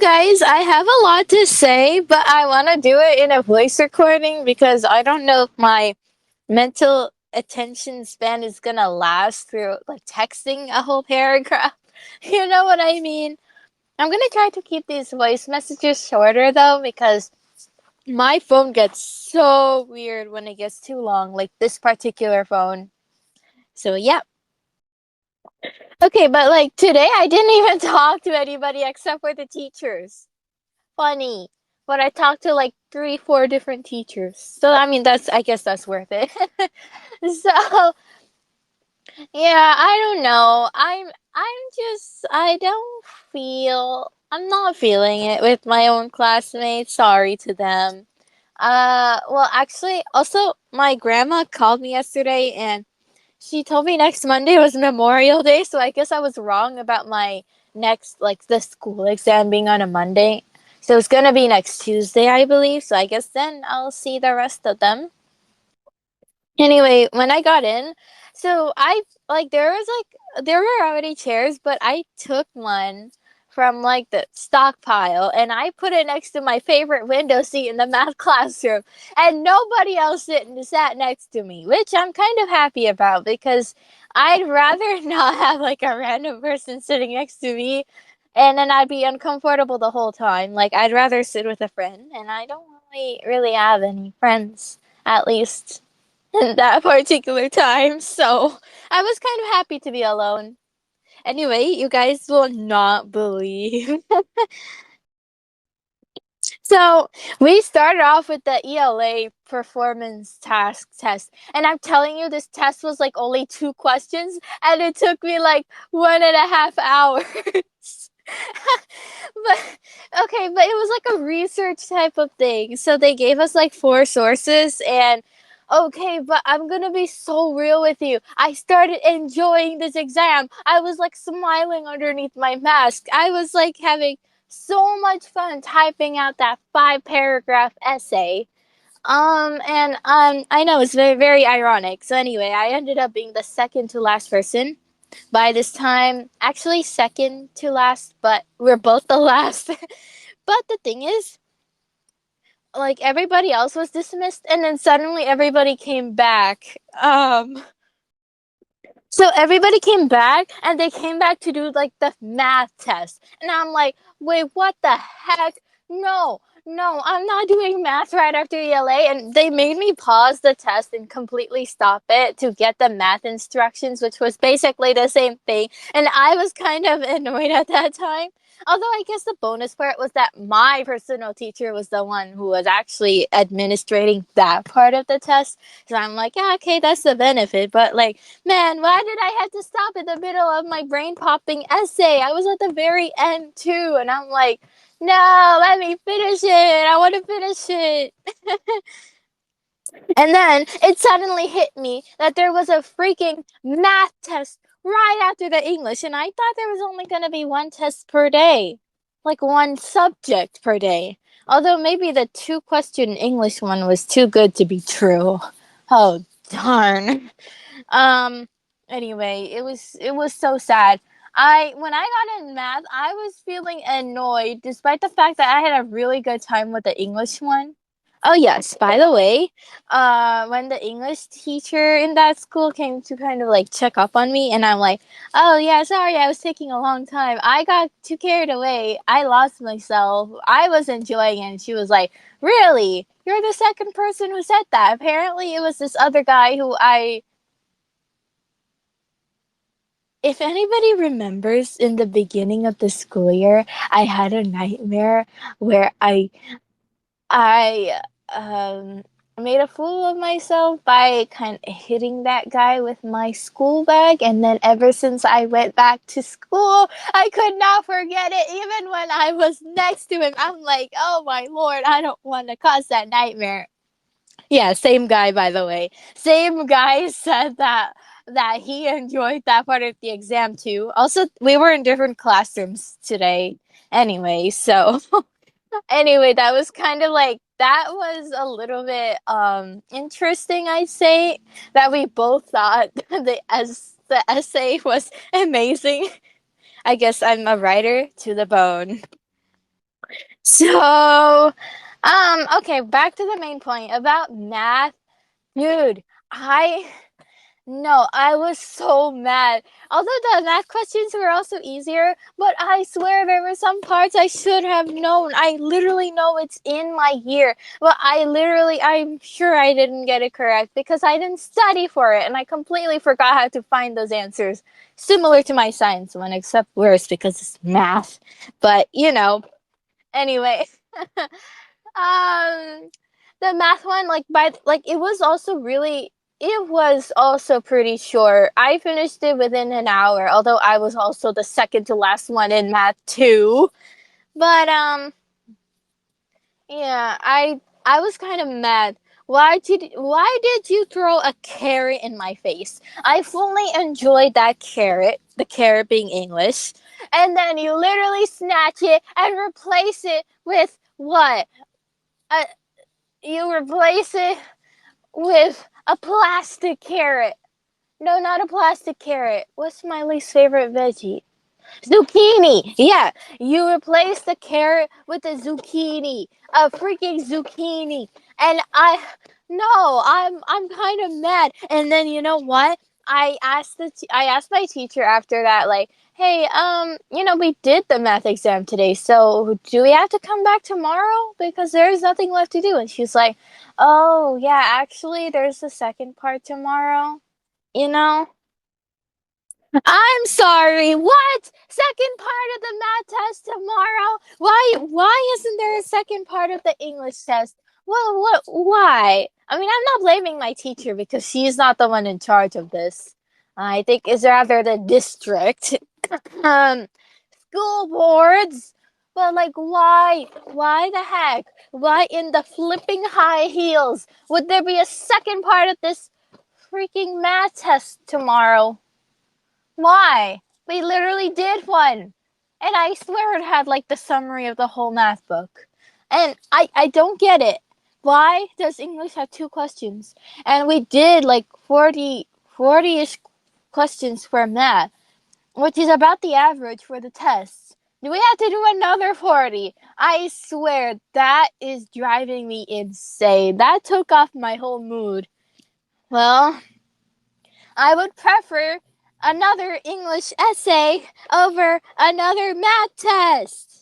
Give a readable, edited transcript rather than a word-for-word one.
guys, I have a lot to say, but I want to do it in a voice recording because I don't know if my mental attention span is gonna last through like texting a whole paragraph. You know what I mean? I'm gonna try to keep these voice messages shorter though because my phone gets so weird when it gets too long, like this particular phone. So, yeah. Okay, but like today I didn't even talk to anybody except for the teachers. Funny. But I talked to like three, four different teachers. So I mean I guess that's worth it. So yeah, I don't know. I don't feel I'm not feeling it with my own classmates. Sorry to them. Well actually also my grandma called me yesterday and she told me next Monday was Memorial Day, so I guess I was wrong about my next, like, the school exam being on a Monday. So it's gonna be next Tuesday, I believe. So I guess then I'll see the rest of them. Anyway, when I got in, so I like there were already chairs, but I took one from like the stockpile and I put it next to my favorite window seat in the math classroom, and nobody else sat next to me, which I'm kind of happy about because I'd rather not have like a random person sitting next to me and then I'd be uncomfortable the whole time. Like I'd rather sit with a friend, and I don't really have any friends, at least in that particular time. So I was kind of happy to be alone. Anyway, you guys will not believe. So we started off with the ELA performance task test. And I'm telling you, this test was like only 2 questions, and it took me like 1.5 hours. But okay, but it was like a research type of thing. So they gave us like 4 sources, and okay, but I'm gonna be so real with you. I started enjoying this exam. I was like smiling underneath my mask. I was like having so much fun typing out that 5 paragraph essay. And I know it's very, very ironic. So anyway, I ended up being the second to last person by this time. Actually, second to last, but we're both the last. But the thing is, like everybody else was dismissed, and then suddenly everybody came back. So everybody came back, and they came back to do like the math test. And I'm like, wait, what the heck? No, no, I'm not doing math right after ELA. And they made me pause the test and completely stop it to get the math instructions, which was basically the same thing. And I was kind of annoyed at that time. Although I guess the bonus part was that my personal teacher was the one who was actually administrating that part of the test. So I'm like, yeah, okay, that's the benefit. But like, man, why did I have to stop in the middle of my brain popping essay? I was at the very end too, and I'm like, no, let me finish it. I want to finish it. And then it suddenly hit me that there was a freaking math test right after the English, and I thought there was only going to be one test per day, like one subject per day. Although maybe the 2 question English one was too good to be true. Oh, darn. Um anyway, it was so sad. I When I got in math, I was feeling annoyed despite the fact that I had a really good time with the English one. Oh yes, by the way, when the English teacher in that school came to kind of like check up on me, and I'm like, "Oh yeah, sorry, I was taking a long time. I got too carried away. I lost myself. I was enjoying it." And she was like, "Really? You're the second person who said that." Apparently, it was this other guy who I if anybody remembers in the beginning of the school year, I had a nightmare where I made a fool of myself by kind of hitting that guy with my school bag, and then ever since I went back to school, I could not forget it. Even when I was next to him, I'm like, oh my lord, I don't want to cause that nightmare. Yeah, same guy, by the way. Same guy said that he enjoyed that part of the exam too. Also, we were in different classrooms today. Anyway, so anyway, that was kind of like that was a little bit interesting, I'd say, that we both thought the essay was amazing. I guess I'm a writer to the bone. So, okay, back to the main point about math. Dude, I no, I was so mad. Although the math questions were also easier, but I swear there were some parts I should have known. I literally know it's in my year, but I'm sure I didn't get it correct because I didn't study for it and I completely forgot how to find those answers. Similar to my science one, except worse because it's math. But, anyway. Um, the math one, it was also pretty short. I finished it within an hour, although I was also the second to last one in math too. But yeah, I was kind of mad. Why did you throw a carrot in my face? I fully enjoyed that carrot, the carrot being English, and then you literally snatch it and replace it with what? A, you replace it with a plastic carrot. No, not a plastic carrot. What's my least favorite veggie? Zucchini. Yeah, you replace the carrot with a zucchini, a freaking zucchini, and I'm kind of mad. And then you know what? I asked my teacher after that, like, hey, we did the math exam today, so do we have to come back tomorrow because there's nothing left to do? And she's like, oh yeah, actually, there's the second part tomorrow. You know. I'm sorry. What? Second part of the math test tomorrow? Why isn't there a second part of the English test? Well, why? I mean, I'm not blaming my teacher because she's not the one in charge of this. I think it's rather the district. Um, School boards. But like why? Why the heck? Why in the flipping high heels would there be a second part of this freaking math test tomorrow? Why? We literally did one. And I swear it had like the summary of the whole math book. And I don't get it. Why does English have two questions? And we did like 40-ish questions for math, which is about the average for the tests. Do we have to do another 40? I swear that is driving me insane. That took off my whole mood. Well, I would prefer another English essay over another math test.